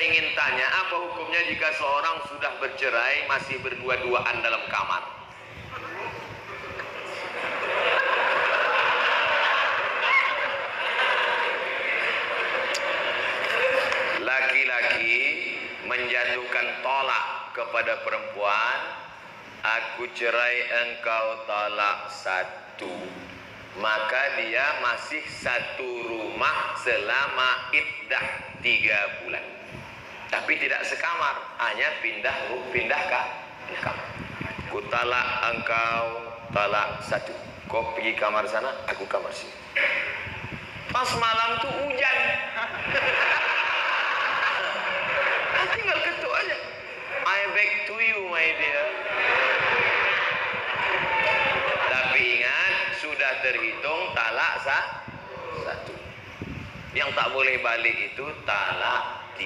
ingin tanya, apa hukumnya jika seorang sudah bercerai masih berdua-duaan dalam kamar? Laki-laki menjatuhkan tolak kepada perempuan, aku cerai engkau talak satu, maka dia masih satu rumah selama iddah 3 bulan, tapi tidak sekamar, hanya pindah kamar. Ku talak engkau talak satu, kau pergi kamar sana, aku kamar sini. Pas malam tuh hujan, tinggal ketuk aja, I beg to you my dear. Tapi ingat, sudah terhitung talak satu. Yang tak boleh balik itu talak 3.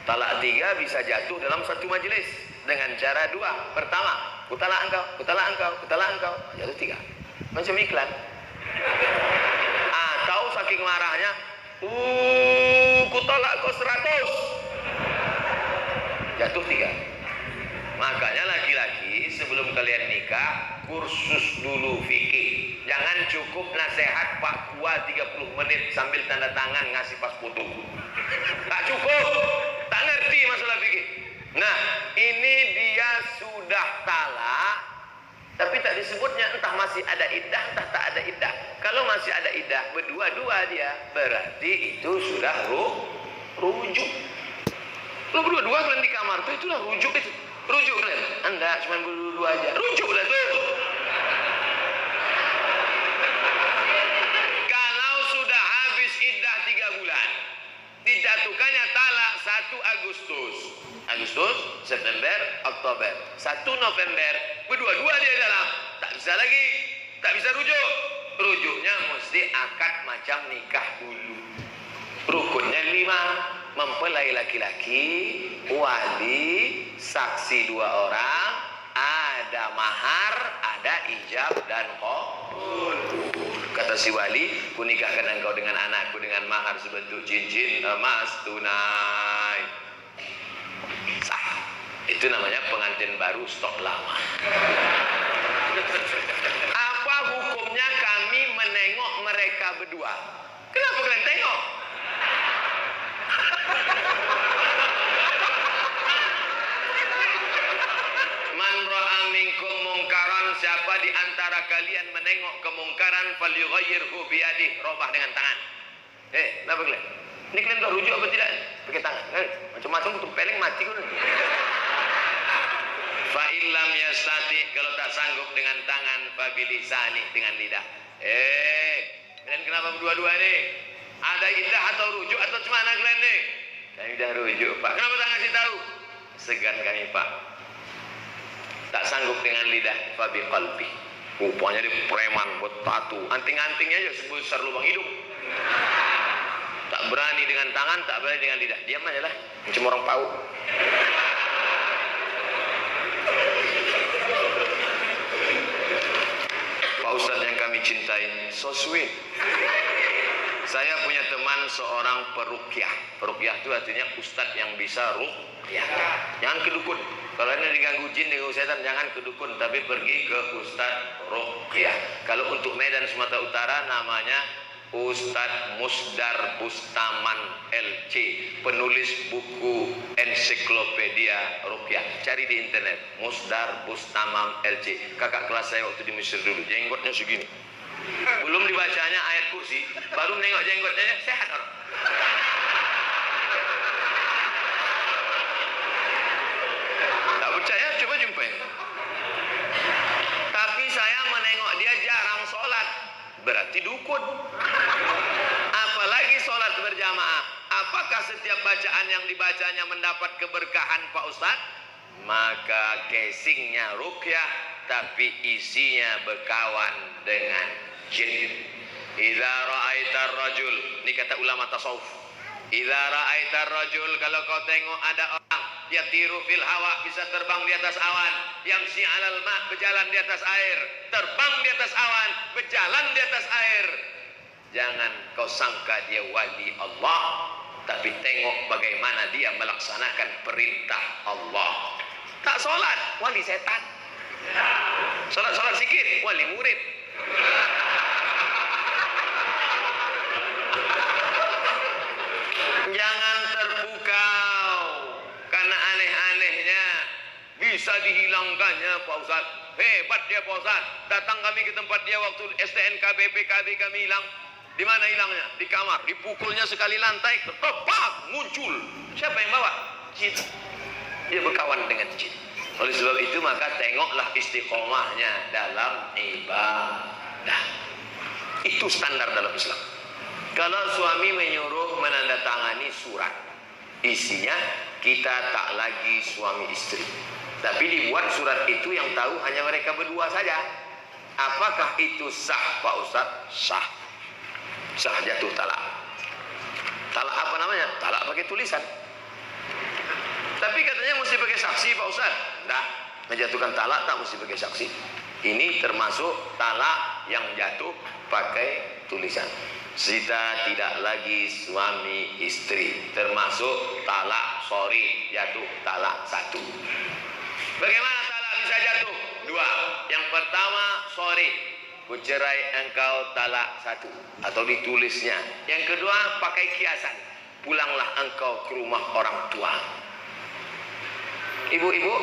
Talak 3 bisa jatuh dalam satu majelis dengan cara 2. Pertama, ku talak engkau, ku talak engkau, ku talak engkau, jatuh 3. Macam iklan. Atau saking marahnya, ku talak kau 100, jatuh 3. Makanya laki-laki sebelum kalian nikah, kursus dulu fikih. Jangan cukup nasihat Pak Kua 30 menit sambil tanda tangan ngasih pas foto. Tak cukup, tak ngerti masalah fikih. Nah, ini dia sudah talak, tapi tak disebutnya, entah masih ada iddah, entah tak ada iddah. Kalau masih ada iddah, berdua-dua dia, berarti itu sudah rujuk. Lo berdua-dua kalian di kamar tuh, itulah rujuk itu. Rujuk kalian. Anda cuma berdua aja. Rujuk lah tuh. Kalau sudah habis iddah 3 bulan, dijatuhkannya talak 1 Agustus. Agustus, September, Oktober. 1 November, berdua-dua dia dalam. Tak bisa lagi. Tak bisa rujuk. Rujuknya mesti akad macam nikah dulu. Rukunnya 5. Mempelai laki-laki, wali, saksi 2 orang, ada mahar, ada ijab dan qabul. Kata si wali, ku nikahkan engkau dengan anakku dengan mahar sebentuk cincin emas tunai. Sah. Itu namanya pengantin baru stok lama. Apa hukumnya kami menengok mereka berdua? Kenapa kalian tengok? Man ra'a minkum mungkaran, siapa di antara kalian menengok kemungkaran, falyughayyirhu biyadihi, robah dengan tangan. Kenapa kalian? Ini kalian dah rujuk apa tidak? Pakai tangan. Macam-macam betul peleng mati kau nanti. Fa illam yastati, kalau tak sanggup dengan tangan, fa bilisani, dengan lidah. Kalian kenapa berdua-dua nih? Ada iddah atau rujuk atau cuma anak kalian nih? Kami dah rujuk Pak. Kenapa tak ngasih tahu? Segan kami Pak. Tak sanggup dengan lidah, fa biqalbi. Rupanya dia preman bertatu, anting-antingnya aja sebesar lubang hidung. Tak berani dengan tangan, tak berani dengan lidah. Diam aja lah, macam orang pau. Pak Ustadz yang kami cintai, so sweet. Saya punya teman seorang peruqyah. Peruqyah itu artinya ustadz yang bisa ruqyah. Jangan ke dukun. Kalau ini diganggu jin, diganggu setan, jangan ke dukun, tapi pergi ke ustadz ruqyah. Kalau untuk Medan Sumatera Utara namanya Ustadz Musdar Bustaman LC, penulis buku ensiklopedia ruqyah. Cari di internet, Musdar Bustaman LC. Kakak kelas saya waktu di Mesir dulu, jenggotnya segini. Belum dibacanya ayat kursi, baru nengok jenggotnya, sehat orang. Tak percaya, coba jumpai. Tapi saya menengok dia jarang sholat, berarti dukun. Apalagi sholat berjamaah. Apakah setiap bacaan yang dibacanya mendapat keberkahan Pak Ustadz? Maka casingnya ruqyah, tapi isinya berkawan dengan jin. Idza ra'aitar rajul, ini kata ulama tasawuf. Idza ra'aitar rajul, kalau kau tengok ada orang yatiru fil hawa, bisa terbang di atas awan, yamsi 'alal ma, berjalan di atas air, terbang di atas awan, berjalan di atas air, jangan kau sangka dia wali Allah, tapi tengok bagaimana dia melaksanakan perintah Allah. Tak sholat, wali setan. Sholat sikit, wali murid. Jangan terpukau karena aneh-anehnya bisa dihilangkannya Pak Ustaz. Hebat dia Pak Ustaz. Datang kami ke tempat dia waktu STNK BPKB kami hilang. Di mana hilangnya? Di kamar. Dipukulnya sekali lantai, tepak muncul. Siapa yang bawa? Jin. Dia berkawan dengan jin. Oleh sebab itu maka tengoklah istiqomahnya dalam ibadah. Itu standar dalam Islam. Kalau suami menyuruh menandatangani surat, isinya kita tak lagi suami istri, tapi dibuat surat itu yang tahu hanya mereka berdua saja. Apakah itu sah Pak Ustaz? Sah. Sah, jatuh talak. Talak apa namanya? Talak pakai tulisan. Tapi katanya mesti pakai saksi Pak Ustaz. Nah, menjatuhkan talak tak mesti pakai saksi. Ini termasuk talak yang jatuh pakai tulisan. Kita tidak lagi suami istri, termasuk talak sorry, jatuh talak satu. Bagaimana talak bisa jatuh? Dua. Yang pertama, sorry, kucerai engkau talak satu, atau ditulisnya. Yang kedua, pakai kiasan, pulanglah engkau ke rumah orang tua. Ibu-ibu,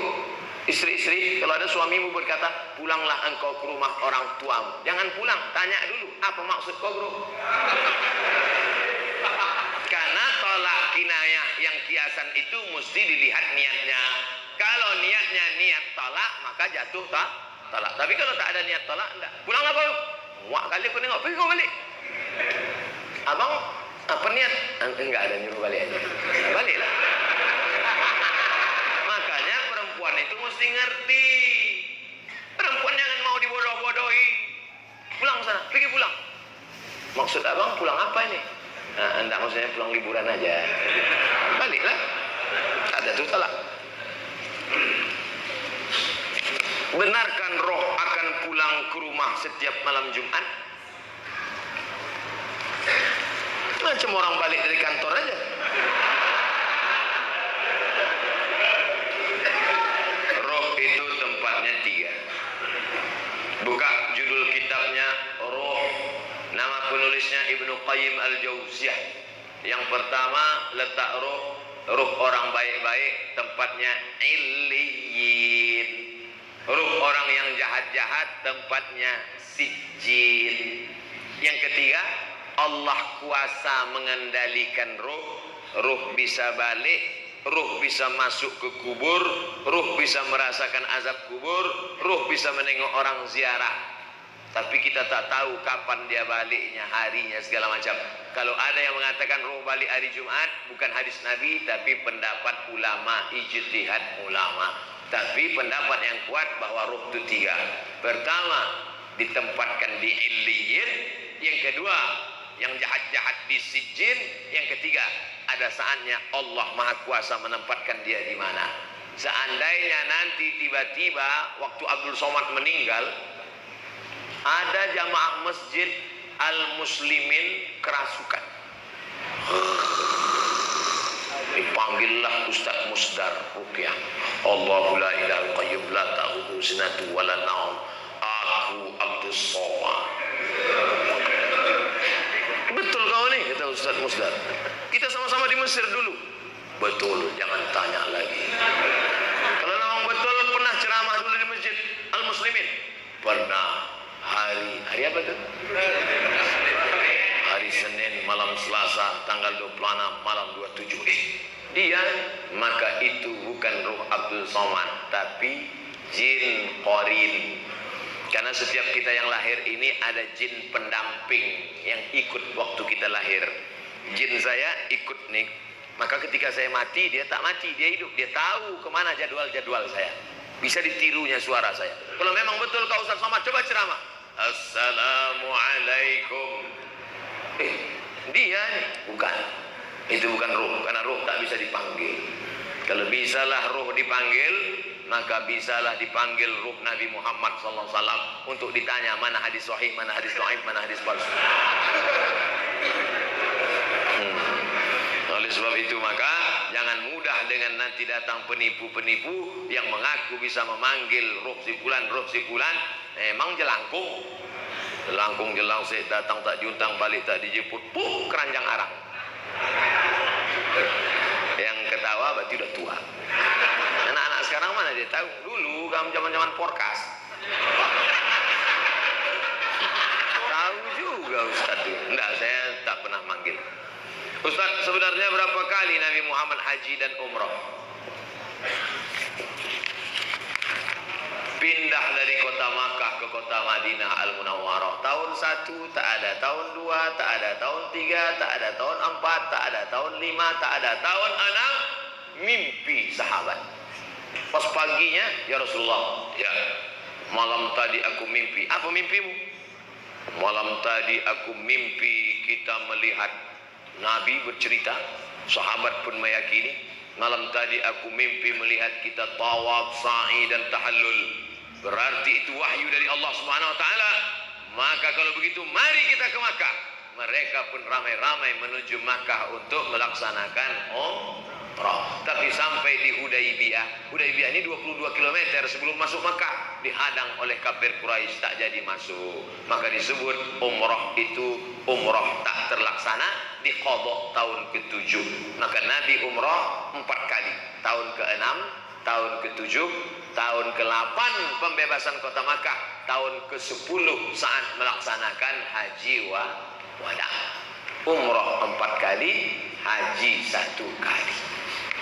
istri-istri, kalau ada suamimu berkata, pulanglah engkau ke rumah orang tuamu, jangan pulang, tanya dulu, apa maksud kau bro? Karena tolak kinayah yang kiasan itu mesti dilihat niatnya. Kalau niatnya niat tolak, maka jatuh tolak. Tapi kalau tak ada niat tolak, enggak. Pulanglah kau. Muak kali aku nengok, pergi kau balik. Abang, apa niat? Enggak ada nyuruh balik aja. Baliklah. Makanya perempuan itu mesti ngerti. Perempuan jangan mau dibodoh-bodohi. Pulang sana, pergi pulang. Maksud abang pulang apa ini? Nah, enggak, maksudnya pulang liburan aja. Baliklah. Ada tuh talak. Benarkan roh akan pulang ke rumah setiap malam Jumat? Macam orang balik dari kantor aja. Roh itu tempatnya tiga. Buka judul kitabnya Roh. Nama penulisnya Ibnu Qayyim Al-Jauziyah. Yang pertama, letak roh orang baik-baik tempatnya Illiyin. Ruh orang yang jahat-jahat tempatnya sijjin. Yang ketiga, Allah kuasa mengendalikan ruh bisa balik, ruh bisa masuk ke kubur, ruh bisa merasakan azab kubur, ruh bisa menengok orang ziarah. Tapi kita tak tahu kapan dia baliknya, harinya, segala macam. Kalau ada yang mengatakan ruh balik hari Jumat, bukan hadis Nabi, tapi pendapat ulama, ijtihad ulama. Tapi pendapat yang kuat bahwa ruh itu tiga. Pertama, ditempatkan di Illiyin. Yang kedua, yang jahat-jahat di Sijjin. Yang ketiga, ada saatnya Allah Maha Kuasa menempatkan dia di mana. Seandainya nanti tiba-tiba waktu Abdul Somad meninggal, ada jamaah masjid Al-Muslimin kerasukan. Dipanggillah Ustaz Musdar Ruqyah. Allahu la ilaha qayyum la ta'khudhuhu sinatun wa la naum. Aku Abdul Somad. Betul kau nih, kata Ustaz Musdar. Kita sama-sama di Mesir dulu. Betul, jangan tanya lagi. Kalau memang betul pernah ceramah dulu di Masjid Al-Muslimin. Pernah. Hari apa tuh? Hari Senin malam Selasa tanggal 26 malam 27. Dia, maka itu bukan ruh Abdul Somad, tapi jin qarin. Karena setiap kita yang lahir ini ada jin pendamping yang ikut waktu kita lahir. Jin saya ikut nih, maka ketika saya mati dia tak mati, dia hidup. Dia tahu kemana jadwal-jadwal saya. Bisa ditirunya suara saya. Kalau memang betul kau Ustaz Somad, coba ceramah. Assalamualaikum. Dia nih, bukan. Itu bukan ruh, karena ruh tak bisa dipanggil. Kalau bisalah ruh dipanggil, maka bisalah dipanggil ruh Nabi Muhammad SAW untuk ditanya mana hadis sahih, mana hadis dhaif, mana hadis palsu. Oleh Oleh sebab itu maka jangan mudah dengan nanti datang penipu-penipu yang mengaku bisa memanggil roh si fulan, emang jelangkung. Jelangkung jelang sih datang tak diundang, balik tak dijemput, keranjang arang. Yang ketawa berarti udah tua. Anak-anak sekarang mana dia tahu? Dulu kamu zaman-zaman porkas. Tahu juga Ustaz itu. Enggak, saya tak pernah manggil. Ustaz, sebenarnya berapa kali Nabi Muhammad haji dan umrah? Pindah dari kota Makkah ke kota Madinah Al-Munawwarah. Tahun 1 tak ada, tahun 2 tak ada, tahun 3 tak ada, tahun 4 tak ada, tahun 5 tak ada, tahun 6 mimpi sahabat. Pas paginya, ya Rasulullah, ya malam tadi aku mimpi. Apa mimpimu? Malam tadi aku mimpi kita melihat Nabi bercerita, sahabat pun meyakini. Malam tadi aku mimpi melihat kita tawaf, sa'i dan tahallul. Berarti itu wahyu dari Allah Subhanahu wa taala. Maka kalau begitu mari kita ke Makkah. Mereka pun ramai-ramai menuju Makkah untuk melaksanakan umrah. Tapi sampai di Hudaybiyah. Hudaybiyah ini 22 km sebelum masuk Makkah, dihadang oleh kafir Quraisy, tak jadi masuk. Maka disebut umrah itu umrah tak terlaksana, diqadha tahun ke-7. Maka Nabi umrah 4 kali. Tahun ke-6, tahun ke-7, tahun ke-8 pembebasan kota Makkah, tahun ke-10 saat melaksanakan haji wada. Umrah 4 kali, haji 1 kali.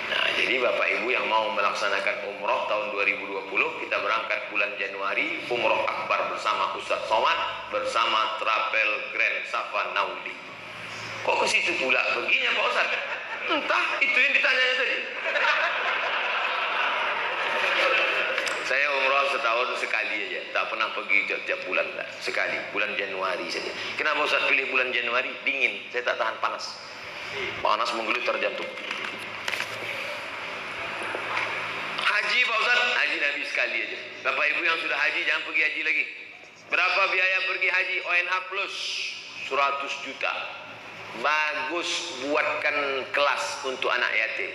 Nah, jadi Bapak Ibu yang mau melaksanakan umrah tahun 2020, kita berangkat bulan Januari, umrah akbar bersama Ustaz Somad, bersama Travel Grand Safa Naudi. Kok ke situ pula perginya Pak Ustaz? Entah, itu yang ditanyanya tadi. Saya umrah setahun sekali aja, tak pernah pergi tiap bulan, sekali, bulan Januari saja. Kenapa Ustaz pilih bulan Januari? Dingin, saya tak tahan panas. Panas menggelitar jantung. Haji Pak Ustaz, haji Nabi sekali aja. Bapak Ibu yang sudah haji jangan pergi haji lagi. Berapa biaya pergi haji? ONH plus 100 juta. Bagus buatkan kelas untuk anak yatim.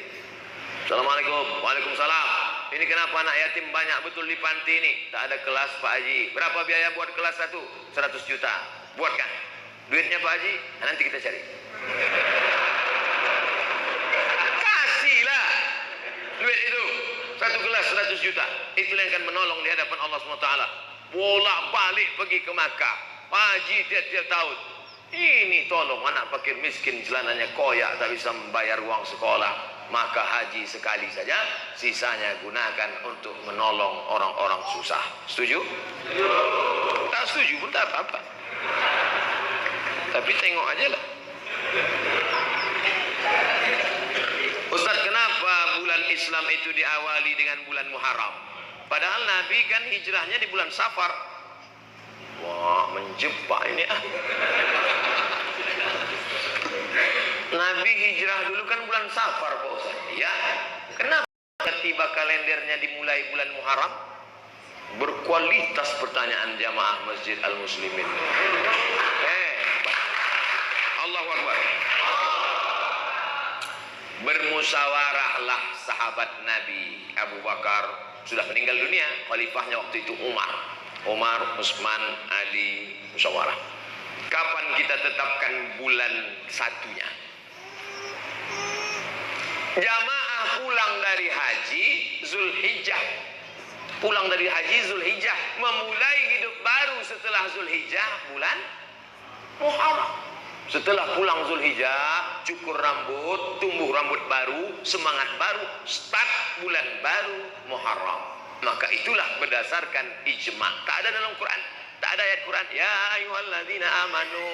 Assalamualaikum. Waalaikumsalam. Ini kenapa anak yatim banyak betul di panti ini? Tak ada kelas Pak Haji. Berapa biaya buat kelas 1? 100 juta. Buatkan. Duitnya Pak Haji, nanti kita cari. Kasihlah duit itu. Satu kelas 100 juta. Itu yang akan menolong di hadapan Allah SWT. Bolak-balik pergi ke Makkah. Haji tiap-tiap tahun. Ini tolong anak fakir miskin, celananya koyak, tak bisa membayar uang sekolah. Maka haji sekali saja, sisanya gunakan untuk menolong orang-orang susah. Setuju? Tak setuju pun tak apa-apa. Tapi tengok aja lah. Ustaz, kenapa bulan Islam itu diawali dengan bulan Muharram? Padahal Nabi kan hijrahnya di bulan Safar. Wah, menjebak ini ah. Nabi hijrah dulu kan bulan Safar Pak Ustaz. Ya, kenapa tiba kalendernya dimulai bulan Muharram? Berkualitas pertanyaan jamaah Masjid Al-Muslimin. Allahu Akbar. Bermusyawarahlah sahabat Nabi. Abu Bakar sudah meninggal dunia, khalifahnya waktu itu Umar, Utsman, Ali, musyawarah. Kapan kita tetapkan bulan satunya? Jamaah pulang dari haji Zulhijjah. Pulang dari haji Zulhijjah, memulai hidup baru setelah Zulhijjah bulan Muharram. Setelah pulang Zulhijjah, cukur rambut, tumbuh rambut baru, semangat baru, start bulan baru Muharram. Maka itulah berdasarkan ijma. Tak ada dalam Quran, tak ada ayat Quran. Ya ayyuhalladzina amanu,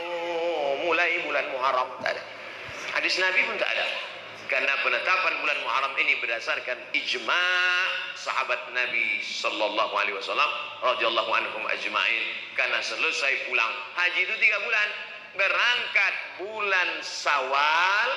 mulai bulan Muharram, tak ada. Hadis Nabi pun tak ada. Karena penetapan bulan Muharram ini berdasarkan ijma sahabat Nabi sallallahu alaihi wasallam radhiyallahu anhum ajma'in. Karena selesai pulang haji itu 3 bulan, berangkat bulan Syawal,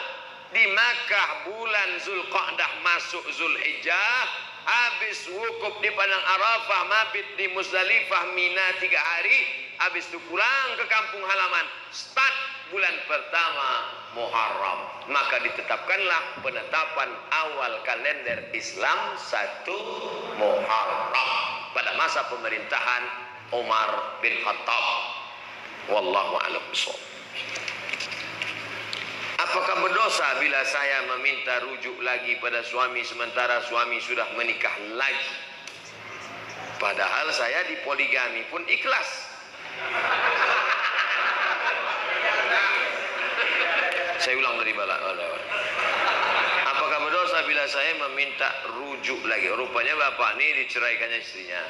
di Makkah bulan Zulqa'dah, masuk Zulhijjah, habis wukuf di padang Arafah, mabit di Muzdalifah, Mina 3 hari, habis itu pulang ke kampung halaman, start bulan pertama Muharram. Maka ditetapkanlah penetapan awal kalender Islam 1 Muharram pada masa pemerintahan Umar bin Khattab. Wallahu a'lam bishawab. Apakah berdosa bila saya meminta rujuk lagi pada suami sementara suami sudah menikah lagi? Padahal saya di poligami pun ikhlas. Saya ulang dari bala. Apakah berdosa bila saya meminta rujuk lagi? Rupanya bapak ini diceraikannya istrinya.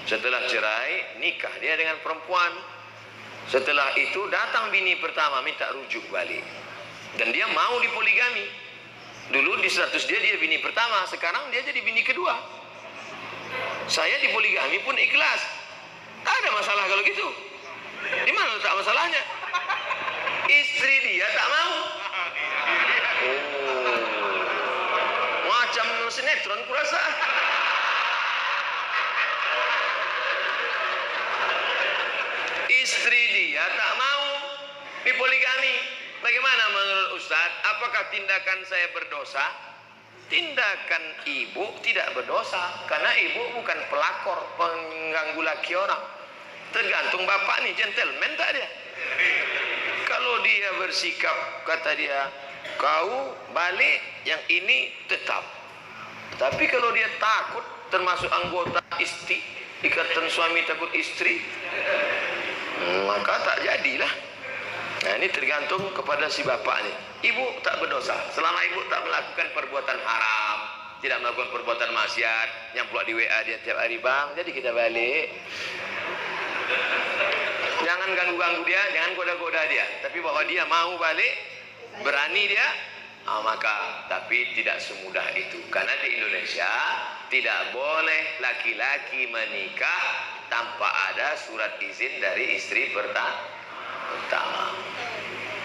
Setelah cerai, nikah dia dengan perempuan. Setelah itu datang bini pertama minta rujuk balik. Dan dia mau dipoligami. Dulu di status dia bini pertama, sekarang dia jadi bini kedua. Saya dipoligami pun ikhlas. Tak ada masalah kalau gitu. Di mana letak masalahnya? Istri dia tak mau. Oh, macam sinetron kurasa. Istri dia tak mau dipoligami. Bagaimana menurut Ustaz? Apakah tindakan saya berdosa? Tindakan ibu tidak berdosa, karena ibu bukan pelakor, pengganggu laki orang. Tergantung bapak nih, gentleman tak dia? Kalau dia bersikap, kata dia, kau balik, yang ini tetap. Tapi kalau dia takut, termasuk anggota istri, ikatan suami takut istri, maka tak jadilah. Nah, ini tergantung kepada si bapak nih. Ibu tak berdosa selama ibu tak melakukan perbuatan haram, tidak melakukan perbuatan maksiat. Yang pula di WA dia tiap hari, bang, jadi kita balik. Jangan ganggu-ganggu dia, jangan goda-goda dia. Tapi bahwa dia mau balik, berani dia, maka tapi tidak semudah itu. Karena di Indonesia tidak boleh laki-laki menikah tanpa ada surat izin dari istri pertama.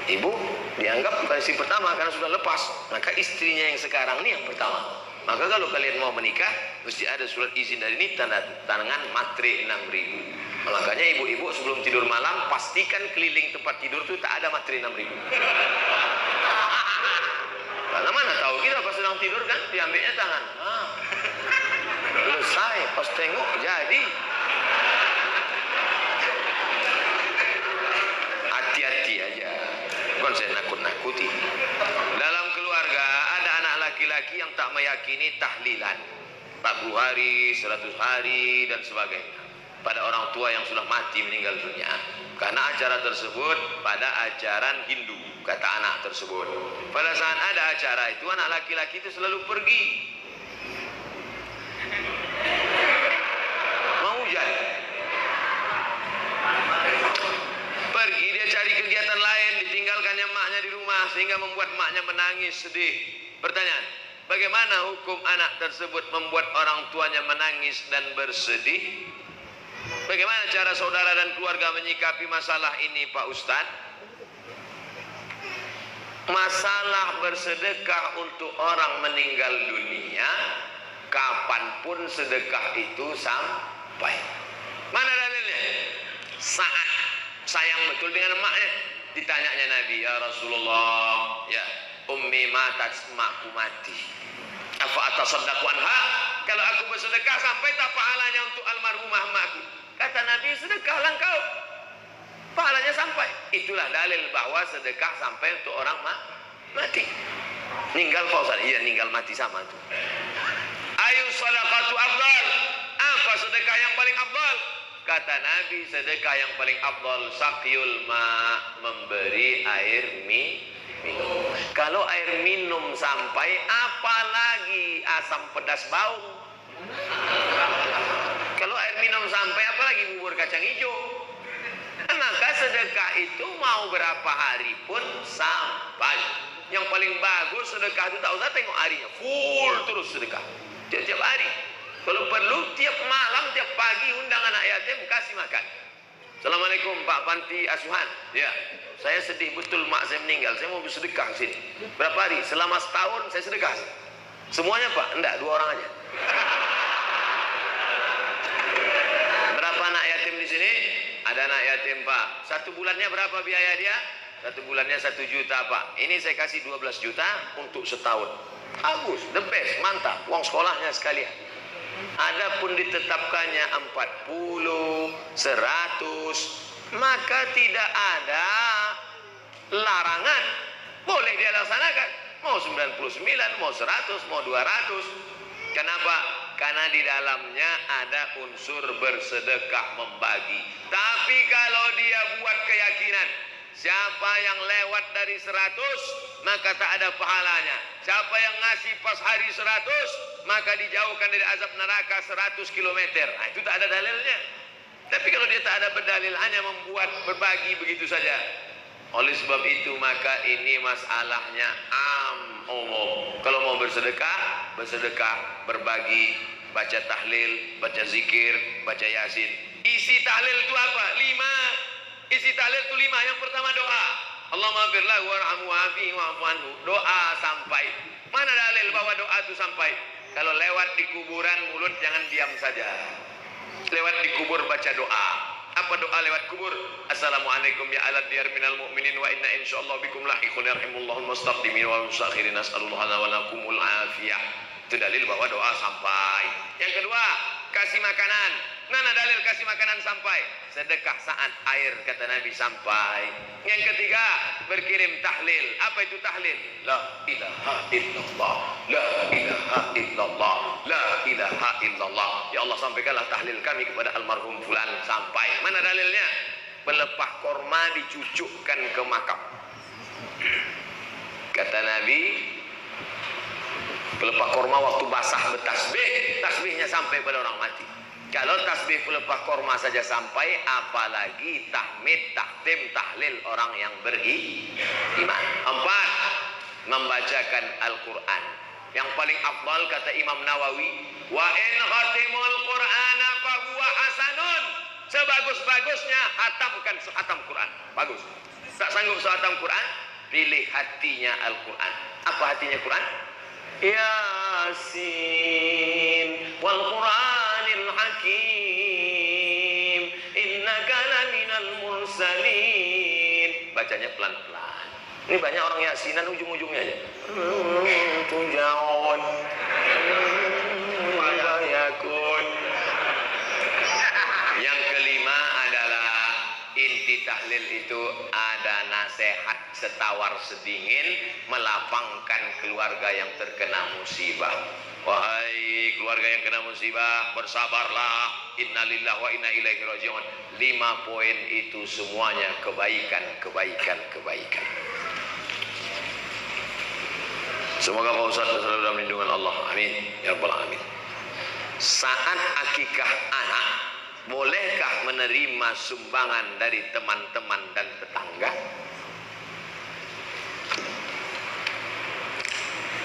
Ibu dianggap bukan istri pertama karena sudah lepas, maka istrinya yang sekarang ini yang pertama. Maka kalau kalian mau menikah, mesti ada surat izin dari ini, tanda tangan matre 6.000. Makanya ibu-ibu sebelum tidur malam pastikan keliling tempat tidur itu tak ada matre 6.000. Karena mana tahu kita pas sedang tidur kan diambilnya tangan. Selesai, pas tengok jadi. Hati-hati aja, bukan saya nakut-nakuti. Dalam keluarga ada anak laki-laki yang tak meyakini tahlilan 40 hari, 100 hari dan sebagainya pada orang tua yang sudah mati meninggal dunia. Karena acara tersebut pada ajaran Hindu, kata anak tersebut. Pada saat ada acara itu, anak laki-laki itu selalu pergi. Mau hujan, pergi dia cari kegiatan lain, ditinggalkannya maknya di rumah sehingga membuat maknya menangis sedih. Pertanyaan, bagaimana hukum anak tersebut membuat orang tuanya menangis dan bersedih? Bagaimana cara saudara dan keluarga menyikapi masalah ini, Pak Ustadz? Masalah bersedekah untuk orang meninggal dunia, kapanpun sedekah itu sampai. Mana dalilnya? Saat sayang betul dengan emaknya, ditanyanya Nabi, ya Rasulullah, ya ummi matat, emakku mati, apa atasaddaqu anha, kalau aku bersedekah sampai tak pahalanya untuk almarhumah emakku? Kata Nabi, sedekahlah engkau, pahalanya sampai. Itulah dalil bahwa sedekah sampai untuk orang mati. Ninggal Pak Ustaz? Iya, ninggal mati sama itu. Ayu sadaqatu afdal, apa sedekah yang paling afdal? Kata Nabi, sedekah yang paling afdal sakyul ma, memberi air minum. Kalau air minum sampai, apalagi asam pedas bau. Kalau air minum sampai, apalagi bubur kacang hijau. Maka sedekah itu mau berapa hari pun sampai. Yang paling bagus sedekah itu tak usah tengok harinya, full terus sedekah tiap-tiap hari. Kalau perlu tiap malam, tiap pagi undang anak yatim, kasih makan. Assalamualaikum Pak Panti Asuhan. Ya, saya sedih betul mak saya meninggal, saya mau bersedekah sini. Berapa hari? Selama setahun saya sedekah. Semuanya Pak? Enggak, 2 orang aja. Berapa anak yatim di sini? Ada anak yatim Pak, 1 bulannya berapa biaya dia? 1 bulannya 1 juta Pak. Ini saya kasih 12 juta untuk setahun. Bagus, the best, mantap. Uang sekolahnya sekalian. Adapun ditetapkannya 40, 100, maka tidak ada larangan. Boleh dia laksanakan. Mau 99, mau 100, mau 200. Kenapa? Karena di dalamnya ada unsur bersedekah membagi. Tapi kalau dia buat keyakinan, siapa yang lewat dari 100 maka tak ada pahalanya. Siapa yang ngasih pas hari 100 maka dijauhkan dari azab neraka 100 km. Nah, itu tak ada dalilnya. Tapi kalau dia tak ada berdalil, hanya membuat berbagi begitu saja. Oleh sebab itu maka ini masalahnya umum. Kalau mau bersedekah, bersedekah, berbagi, baca tahlil, baca zikir, baca yasin. Isi tahlil itu apa? 5. Isi tahlil itu 5. Yang pertama doa. Allahumma firlahu warhamhu wa'afihi wa'fu anhu. Doa sampai. Mana dalil bahwa doa itu sampai? Kalau lewat di kuburan, mulut jangan diam saja. Lewat di kubur baca doa. Apa doa lewat kubur? Assalamualaikum ya ala diyar minal mu'minin wa inna insyaallah bikum lahiqun yarhamullahul mustaqdimin wal mustakhirin nas'alullah wa lakumul afiyah. Itu dalil bahwa doa sampai. Yang kedua, kasih makanan. Mana dalil kasih makanan sampai? Sedekah saat air kata Nabi sampai. Yang ketiga, berkirim tahlil. Apa itu tahlil? La ilaha illallah, la ilaha illallah, la ilaha illallah. Ya Allah, sampaikanlah tahlil kami kepada almarhum fulan sampai. Mana dalilnya? Pelepah korma dicucukkan ke makam. Kata Nabi, pelepah korma waktu basah bertasbih, tasbihnya sampai pada orang mati. Kalau tasbih pelepah korma saja sampai, apalagi tahmid, tahtim, tahlil orang yang beriman. 4, membacakan Al-Quran. Yang paling afdal kata Imam Nawawi, wa in khatimul Qur'ana fa huwa hasanun. Sebagus-bagusnya hatamkan sehatam Quran. Bagus. Tak sanggup sehatam Quran, pilih hatinya Al-Quran. Apa hatinya Quran? Yasin wal Qur'anil Hakim innaka laminal mursalin. Bacanya pelan-pelan. Ini banyak orang yasinan ujung-ujungnya aja. Tujaun yakun. Yang kelima adalah inti tahlil itu ada nasihat setawar sedingin melapangkan keluarga yang terkena musibah. Wahai keluarga yang kena musibah, bersabarlah. Innalillahi wa inna ilaihi raji'un. 5 poin itu semuanya kebaikan, kebaikan, kebaikan. Semoga Pak Ustaz selalu dalam lindungan Allah. Amin ya rabbal alamin. Saat akikah anak, bolehkah menerima sumbangan dari teman-teman dan tetangga?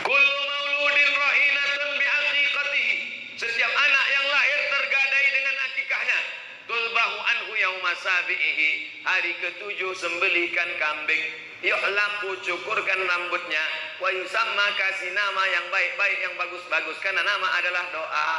Kullu mauludin rahinatun bi'aqiqatihi. Setiap anak yang lahir tergadai dengan akikahnya. Tulbahu anhu yauma sabi'ihi. Hari ke-7 sembelihkan kambing. Yuhlaku, cukurkan rambutnya. Wa yusamma, kasih nama yang baik-baik, yang bagus-bagus. Karena nama adalah doa.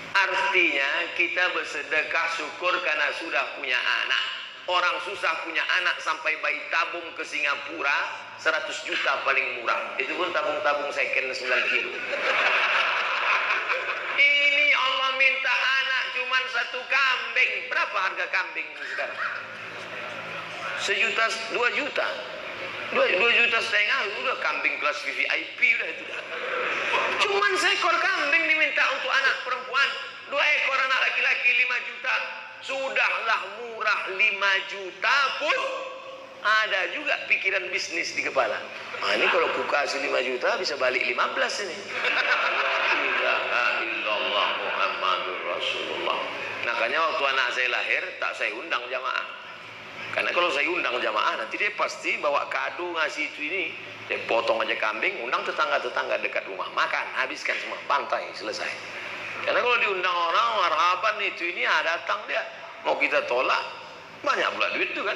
Artinya kita bersedekah syukur karena sudah punya anak. Orang susah punya anak sampai bayi tabung ke Singapura 100 juta paling murah. Itu pun tabung-tabung second 9 kilo. Ini Allah minta anak cuman 1 kambing. Berapa harga kambing sekarang? 1 juta, 2 juta. 2,5 juta udah kambing kelas VIP udah itu. Cuman seekor kambing diminta untuk anak perempuan, 2 ekor anak laki-laki 5 juta. Sudahlah murah 5 juta pun ada juga pikiran bisnis di kepala. Nah, ini kalau ku kasih 5 juta bisa balik 15 ini. La ilaha illallah Muhammadur Rasulullah. Makanya waktu anak saya lahir tak saya undang jamaah. Karena kalau saya undang jamaah nanti dia pasti bawa kado ngasih itu ini. Dia potong aja kambing, undang tetangga-tetangga dekat rumah, makan, habiskan semua, pantai, selesai. Karena kalau diundang orang marhaban itu ini datang dia, mau kita tolak banyak pula duit itu kan.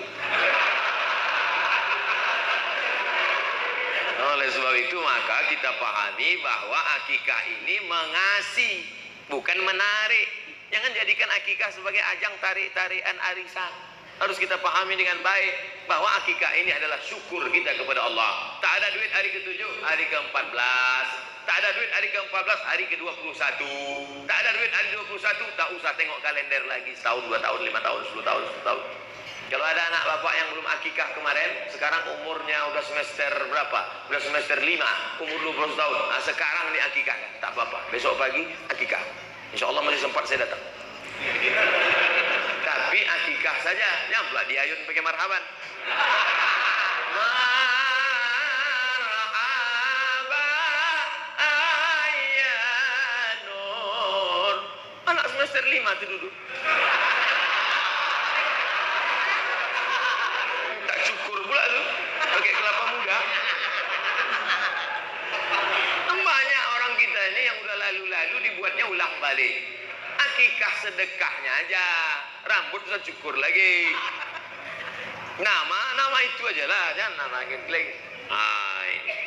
Oleh sebab itu maka kita pahami bahwa akikah ini mengasih, bukan menarik. Jangan jadikan akikah sebagai ajang tarik-tarikan arisan. Harus kita pahami dengan baik bahwa akikah ini adalah syukur kita kepada Allah. Tak ada duit hari ke-7, hari ke-14. Tak ada duit hari ke-14, hari ke-21. Tak ada duit hari 21, tak usah tengok kalender lagi. Setahun, 2 tahun, 5 tahun, 10 tahun, 10 tahun. Kalau ada anak bapak yang belum akikah kemarin, sekarang umurnya udah semester berapa? Udah semester 5, umur 20 tahun. Nah, sekarang diakikahkan. Tak apa-apa, besok pagi akikah. Insya Allah masih sempat saya datang. Tapi akikah saja, jangan pula diayun pakai marhaban. Marhaba ayyanur. Anak semester 5 itu duduk. Tak syukur pula tuh, pakai kelapa muda. Banyak orang kita ini yang udah lalu-lalu dibuatnya ulang balik. Akikah sedekahnya aja, rambut susah cukur lagi. Nama itu aja lah, jangan nama geng-geng.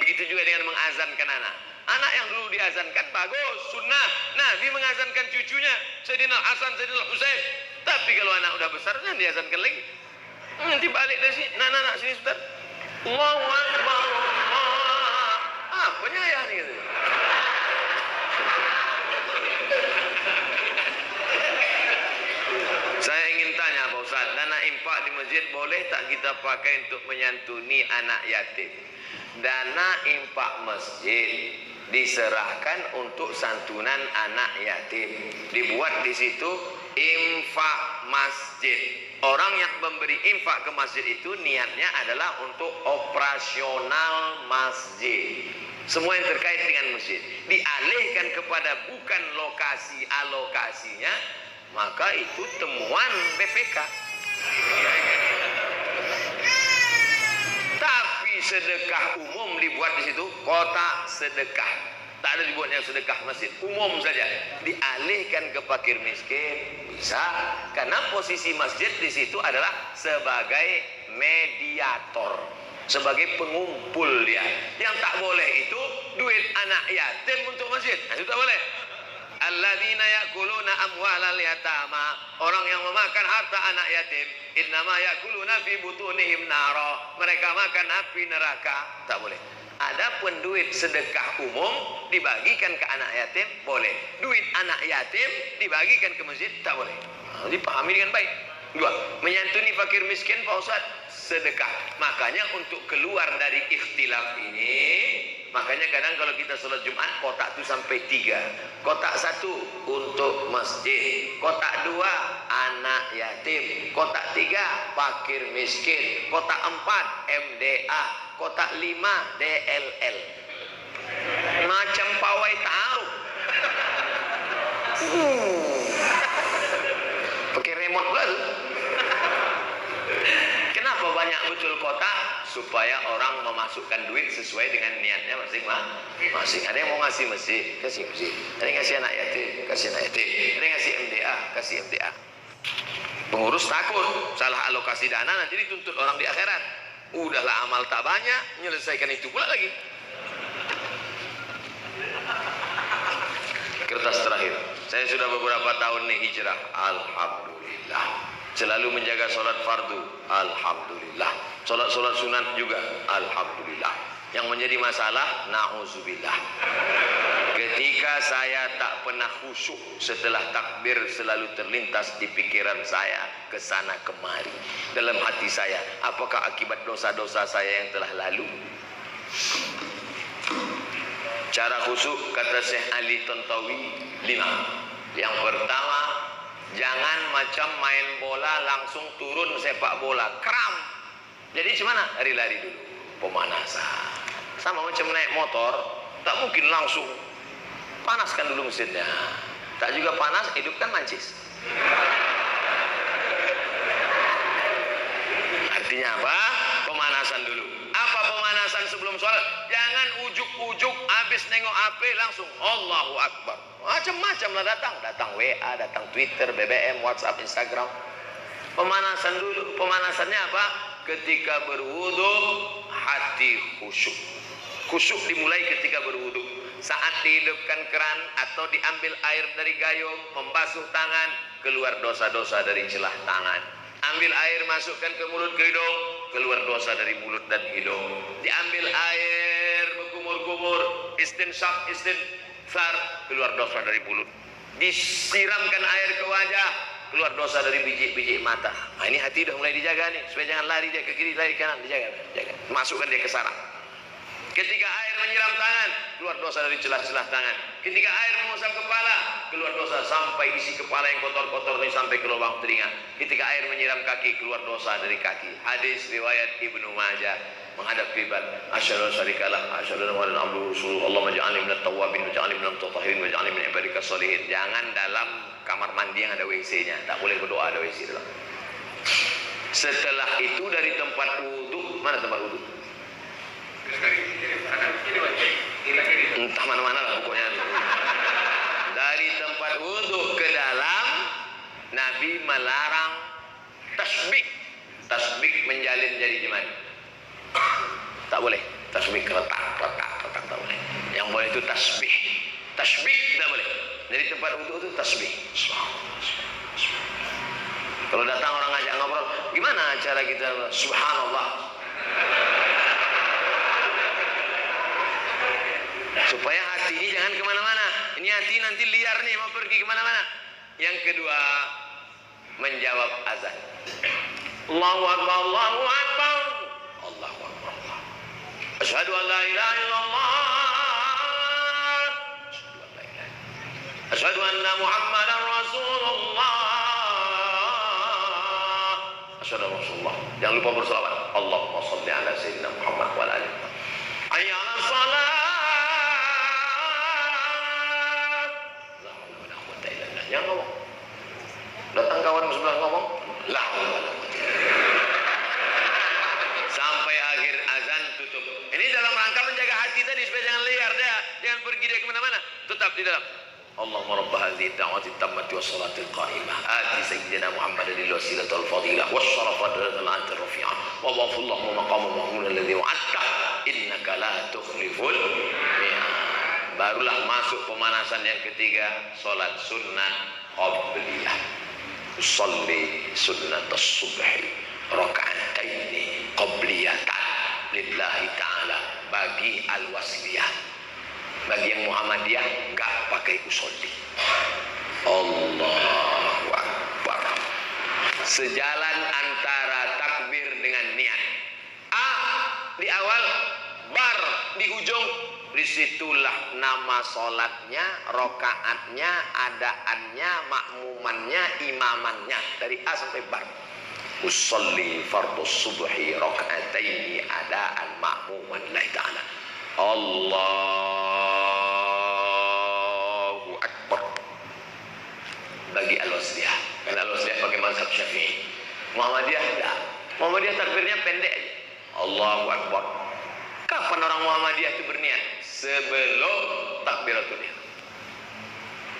Begitu juga dengan mengazankan anak. Anak yang dulu diazankan bagus, sunnah. Nabi mengazankan cucunya, Sayyidina Hasan, Sayyidina Husain. Tapi kalau anak udah besar, jangan diazankan lagi. Nanti balik dari sini, nak sini Ustaz. Allahu Akbar, Allah. Apanya ya nih? Gitu. Saya ingin tanya Pak Ustaz, dana infak di masjid boleh tak kita pakai untuk menyantuni anak yatim? Dana infak masjid diserahkan untuk santunan anak yatim. Dibuat di situ infak masjid. Orang yang memberi infak ke masjid itu niatnya adalah untuk operasional masjid. Semua yang terkait dengan masjid dialihkan kepada bukan lokasi alokasinya, maka itu temuan BPK. Tapi sedekah umum dibuat di situ, kotak sedekah. Tak ada dibuatnya sedekah masjid, umum saja. Dialihkan ke fakir miskin bisa, karena posisi masjid di situ adalah sebagai mediator, sebagai pengumpul dia. Yang tak boleh itu duit anak yatim untuk masjid. Nah, itu tak boleh. Alladzina ya'kuluna amwalal yatama, orang yang memakan harta anak yatim, innama ya'kuluna fi butunihim nara, mereka makan api neraka. Tak boleh. Adapun duit sedekah umum dibagikan ke anak yatim boleh. Duit anak yatim dibagikan ke masjid tak boleh. Jadi pahami dengan baik. Dua, menyantuni fakir miskin Pak Ustaz, sedekah. Makanya untuk keluar dari ikhtilaf ini, makanya kadang kalau kita sholat Jumat kotak itu sampai 3. Kotak 1 untuk masjid, kotak 2 anak yatim, kotak 3 fakir miskin, kotak 4 MDA, kotak 5 DLL. Macam pawai taruh. Pakai remote pula tuh. Kenapa banyak betul kotak? Supaya orang memasukkan duit sesuai dengan niatnya masing-masing. Ada yang mau ngasih masjid, kasih masjid. Ada yang ngasih anak yatim, kasih anak yatim. Ada yang ngasih MDA, kasih MDA. Pengurus takut salah alokasi dana nanti dituntut orang di akhirat. Udahlah amal tak banyak, menyelesaikan itu pula lagi. Kertas terakhir. Saya sudah beberapa tahun nih hijrah. Alhamdulillah. Selalu menjaga sholat fardu. Alhamdulillah. Sholat sunat juga. Alhamdulillah. Yang menjadi masalah, na'udzubillah, ketika saya tak pernah khusyuk setelah takbir, selalu terlintas di pikiran saya kesana kemari dalam hati saya, apakah akibat dosa-dosa saya yang telah lalu? Cara khusyuk kata Syekh Ali Tontowi 5. Yang pertama, jangan macam main bola langsung turun sepak bola, kram. Jadi gimana? Lari-lari dulu, pemanasan. Sama macam naik motor, tak mungkin langsung. Panaskan dulu mesinnya. Tak juga panas, hidupkan mancis. Artinya apa? Pemanasan dulu. Apa pemanasan sebelum sholat? Jangan ujuk-ujuk habis nengok HP langsung Allahu Akbar. Macam-macam lah datang WA, datang Twitter, BBM, WhatsApp, Instagram. Pemanasan dulu. Pemanasannya apa? Ketika berwudu hati khusyuk. Khusyuk dimulai ketika berwudu. Saat dihidupkan keran atau diambil air dari gayung, membasuh tangan, keluar dosa-dosa dari celah tangan. Ambil air, masukkan ke mulut, ke hidung, keluar dosa dari mulut dan hidung. Diambil air, berkumur-kumur, istinsyak, istinthar, keluar dosa dari mulut. Disiramkan air ke wajah, keluar dosa dari biji-biji mata. Nah, ini hati udah mulai dijaga nih, supaya jangan lari dia ke kiri, lari ke kanan, dijaga. Masukkan dia ke sarang. Ketika air menyiram tangan, keluar dosa dari celah-celah tangan. Ketika air mengusap kepala, keluar dosa sampai isi kepala yang kotor-kotor ini sampai ke lubang telinga. Ketika air menyiram kaki, keluar dosa dari kaki. Hadis riwayat Ibnu Majah, menghadap kiblat. Asyhadu an la syarika lah, asyhadu anna muhammadan abduhu rasuluhu. Allahumma ij'alni minat tawwabin waj'alni minal mutatahhirin waj'alni min ibadikas sholihin. Jangan dalam kamar mandi yang ada WC-nya, tak boleh berdoa ada WC dalam. Setelah itu dari tempat wudu, mana tempat wudu? Entah mana-mana lah pokoknya. Dari tempat wudhu ke dalam, Nabi melarang tasbih. Tasbih menjalin jari jemari, tak boleh. Tasbih retak tak boleh. Yang boleh itu tasbih. Tasbih tak boleh. Dari tempat wudhu itu tasbih. Kalau datang orang ngajak ngobrol, gimana cara kita? Subhanallah. Supaya hati ini jangan kemana-mana. Ini hati nanti liar nih, mau pergi kemana-mana. Yang kedua, menjawab azan. Allahu Akbar, Allahu Akbar, Allahu Akbar. Asyhadu an la ilaha illallah, asyhadu anna Muhammadan Rasulullah, asyhadu anna Rasulullah. Jangan lupa berselawat. Allahumma shalli ala sayyidina Muhammad wa ala alihi. Hayya 'alas shalah. Jangan ngomong. Datang kawan sebelah ngomong, la sampai akhir azan tutup. Ini dalam rangka menjaga hati tadi supaya jangan liar dia, jangan pergi dia kemana-mana. Tetap di dalam. Allahumma rabb hadhihi ad-da'wati at-tammati was-salati al-qa'imah. Ati sayyidina Muhammadan al-wasilata wal-fadilah was-sharafa al-'anti ar-rafi'ah. Wa wafallahu maqama mahmud alladhi wa'adta innaka la tukhliful mi'ad. Barulah masuk pemanasan yang ketiga, sholat sunnah qabliyah. Usolli sunnatas subhi raka'ataini qabliyatan lillahi ta'ala. Bagi al-wasliyah, bagi yang Muhammadiyah enggak pakai usolli. Allahu Akbar. Sejalan antara takbir dengan niat. A di awal, bar di ujung. Disitulah nama sholatnya, rokaatnya, adaannya, makmumannya, imamannya, dari A sampai bar. Usolli fardhu subhi rakaataini adaan makmuman lillahi ta'ala. Allahu Akbar. Bagi al-wasliyah, karena al-wasliyah pakai mazhab Syafi'i. Muhammadiyah tidak. Muhammadiyah takbirnya pendek aja. Allahu Akbar. Kapan orang Muhammadiyah itu berniat? Sebelum takbiratul ihram.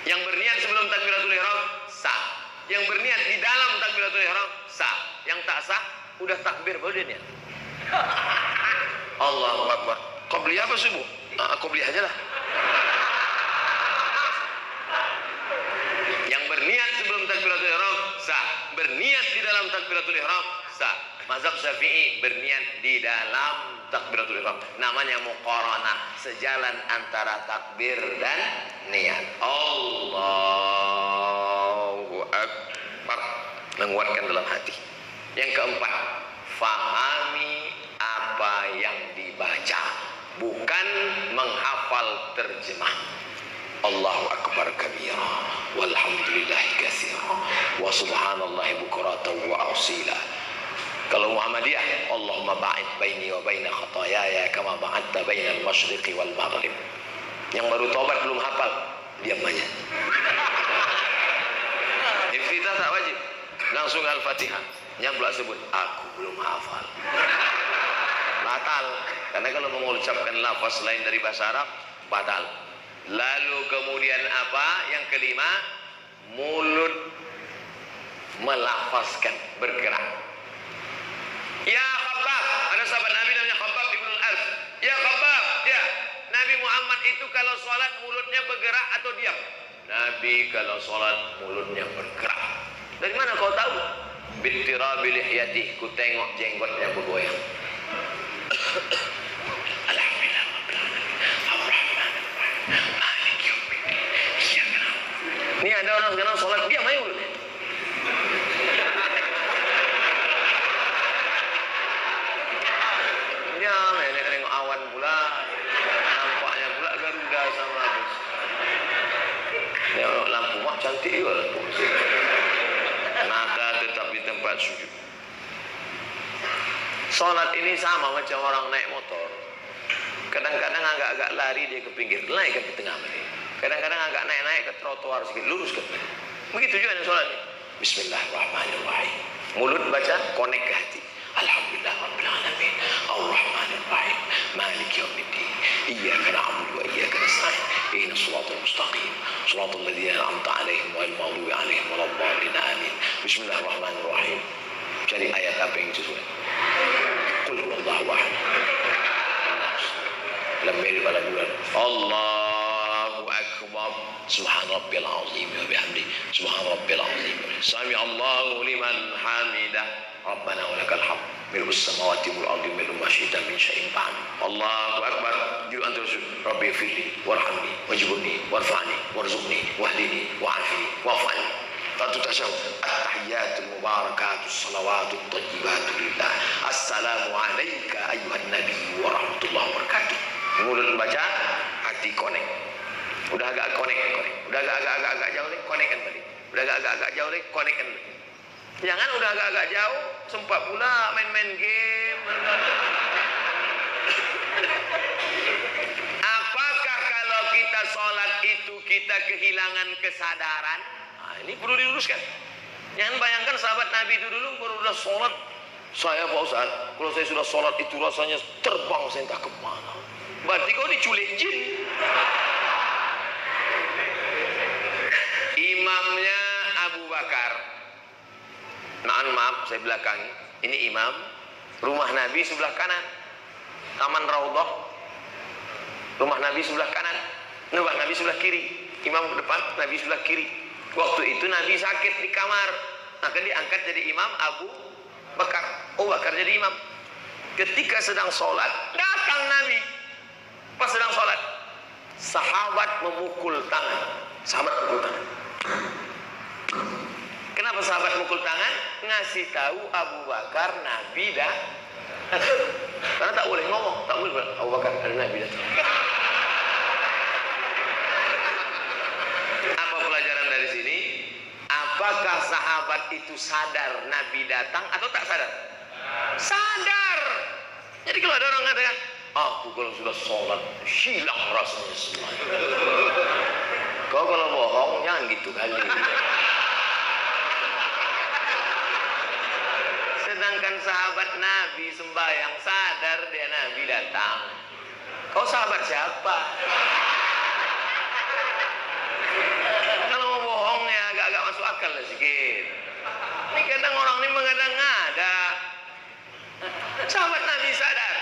Yang berniat sebelum takbiratul ihram sah. Yang berniat di dalam takbiratul ihram sah. Yang tak sah udah takbir baru dia niat. Allahu Akbar. Qabliyah apa subuh? Qabliyah aja lah. Yang berniat sebelum takbiratul ihram sah. Berniat di dalam takbiratul ihram sah. Mazhab Syafi'i berniat di dalam takbiratul ihram. Namanya muqaranah, sejalan antara takbir dan niat. Allahu Akbar. Menguatkan dalam hati. Yang keempat, fahami apa yang dibaca, bukan menghafal terjemah. Allahu Akbar kabira walhamdulillahi katsira wa subhanallahi bukratan wa asila. Kalau Muhammadiyah, Allahumma ba'id baini wa baina khataayaya kama ba'adta bainal masyriqi wal maghrib. Yang baru tobat belum hafal, diam aja. Iftitah tak wajib, langsung Al-Fatihah. Yang belum sebut, aku belum hafal. Batal, karena kalau mengucapkan lafaz lain dari bahasa Arab, batal. Lalu kemudian apa? Yang kelima, mulut melafazkan, bergerak. Ya Khabbab, ada sahabat Nabi namanya Khabbab ibn al-Arf. Ya Khabbab, ya Nabi Muhammad Muhammad itu kalau sholat mulutnya bergerak atau diam? Nabi kalau sholat mulutnya bergerak. Dari mana kau tahu? Bittirabi lihyati, ku tengok jenggotnya bergoyang. Alhamdulillah. Ini ada orang sekarang sholat diam aja mulutnya. Dia nengok awan pula, nampaknya pula Garuda sama habis. Tengok lampu mak cantik juga lampu. Nada tetap di tempat sujud. Sholat ini sama macam orang naik motor. Kadang-kadang agak-agak lari dia ke pinggir, naik ke tengah balik. Kadang-kadang agak naik-naik ke trotoar sedikit, lurus ke balik. Begitu juga dengan sholat ini. Bismillahirrahmanirrahim. Mulut baca, connect ke hati. Alhamdulillah Rabbil Alamin Ar-Rahmanir Rahim Maliki Yawmiddin Iyyaka na'budu wa iyyaka nasta'in Ihdinas siratal mustaqim Siratal ladzina an'amta 'alaihim ghairil maghdubi 'alaihim waladdallin amin. Bismillahirrahmanirrahim. Cari ayat apa yang sesuai. Qul huwallahu ahad. Lam yalid wa lam yulad. Allahu akbar. Subhan rabbil azim wa bihamdihi. Subhan rabbil azim. Sami Allahu liman hamidah. Rabbana wa lakal hamd mil'us samawati wal ardi mil'u ma syi'ta min syai'in ba'd. Allahu akbar. Juru antar Rabbi firli warhamni wajburni warfa'ni warzuqni wahdini wa'afini wa'afani. Satu tasyahud. At-tahiyyatul mubarakatus salawatut thayyibatun lillah. Assalamu alayka ayyuhan nabi wa rahmatullahi wa barakatuh. Mulut baca, hati connect. Udah agak connect. Udah agak jauh nih, connect kan balik. Udah agak jauh nih, connect kan balik. Jangan udah agak jauh, sempat pula main-main game. Apakah kalau kita sholat itu kita kehilangan kesadaran? Nah, ini perlu diluruskan. Jangan bayangkan sahabat Nabi itu dulu baru udah sholat. Saya Pak Ustaz, kalau saya sudah sholat itu rasanya terbang saya entah kemana. Berarti kau diculik jin. Imamnya Abu Bakar. Maaf, saya belakangi. Ini imam. Rumah Nabi sebelah kanan. Taman Raudhah. Rumah Nabi sebelah kanan. Rumah Nabi sebelah kiri. Imam ke depan, Nabi sebelah kiri. Waktu itu Nabi sakit di kamar. Maka diangkat jadi imam Abu Bakar. Abu Bakar jadi imam. Ketika sedang sholat, datang Nabi. Pas sedang sholat, sahabat memukul tangan. Sahabat memukul tangan. Kenapa sahabat mukul tangan? Ngasih tahu Abu Bakar Nabi dah. Karena tak boleh ngomong, tak boleh bilang Abu Bakar ada Nabi datang. Apa pelajaran dari sini? Apakah sahabat itu sadar Nabi datang atau tak sadar? Sadar. Jadi kalau ada orang mengatakan, aku kalau sudah sholat hilang rasanya semua. Kau kalau bohong jangan gitu kali. Sedangkan sahabat Nabi sembahyang sadar dia Nabi datang. Kau sahabat siapa? Kalau mau bohong ya agak-agak masuk akal lah sedikit. Ini kadang orang ini mengada-ngada. Sahabat Nabi sadar.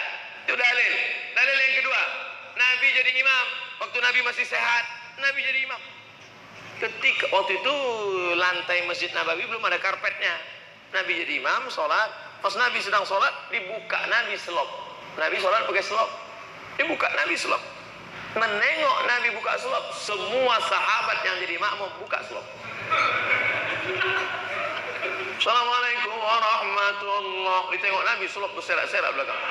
Itu dalil. Dalil yang kedua, Nabi jadi imam. Waktu Nabi masih sehat, Nabi jadi imam. Ketika waktu itu lantai Masjid Nabawi belum ada karpetnya. Nabi jadi imam, sholat. Pas Nabi sedang sholat, dibuka Nabi selop. Nabi sholat pakai selop. Dibuka Nabi selop. Menengok Nabi buka selop, semua sahabat yang jadi makmum buka selop. Assalamualaikum warahmatullahi. Ditengok Nabi selop berserak-serak belakang.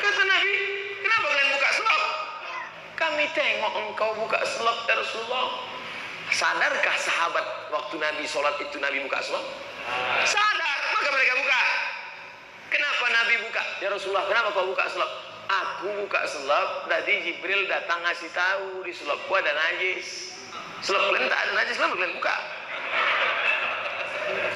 Kata Nabi, kenapa kalian buka selop? Kami tengok engkau buka selop ya Rasulullah. Sadarkah sahabat waktu Nabi sholat itu Nabi buka selop? Sadar, maka mereka buka. Kenapa Nabi buka? Ya Rasulullah, kenapa kau buka selop? Aku buka selop, tadi Jibril datang ngasih tahu di selopku ada najis. Selop kalian tak ada najis, kenapa kalian buka?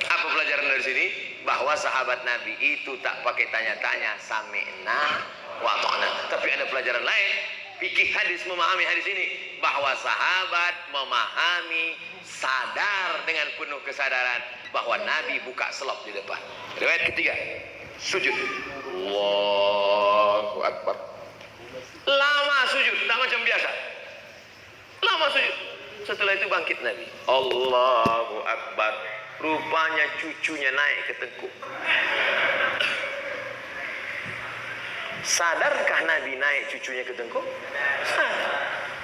Apa pelajaran dari sini? Bahwa sahabat Nabi itu tak pakai tanya-tanya, sami'na wa ta'na. Tapi ada pelajaran lain. Fikih hadis, memahami hadis ini, bahwa sahabat memahami, sadar dengan penuh kesadaran bahwa Nabi buka selop di depan. Riwayat ketiga, sujud. Allahu Akbar. Lama sujud, tak macam biasa. Lama sujud. Setelah itu bangkit Nabi. Allahu Akbar. Rupanya cucunya naik ke tengkuk. Sadarkah Nabi naik cucunya ke tengkuk? Sadar.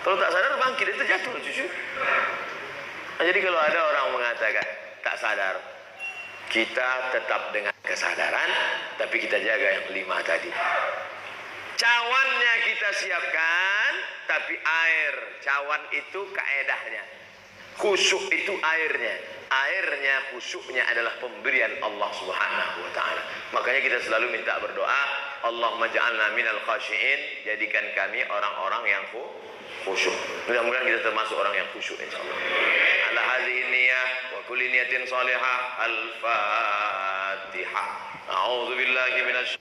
Kalau tak sadar bangkit, itu jatuh cucu. Nah, jadi kalau ada orang mengatakan tak sadar, kita tetap dengan kesadaran, tapi kita jaga yang 5 tadi. Cawannya kita siapkan, tapi air. Cawan itu kaedahnya. Khusyuk itu airnya. Airnya, khusyuknya adalah pemberian Allah Subhanahu wa ta'ala. Makanya kita selalu minta berdoa, Allahumma ja'alna minal khashi'in, jadikan kami orang-orang yang khusyuk. Mudah-mudahan kita termasuk orang yang khusyuk insyaallah. Ala hadhihi niyyah wa kulli niyatin salihah. Al-Fatihah. A'udzu billahi minasy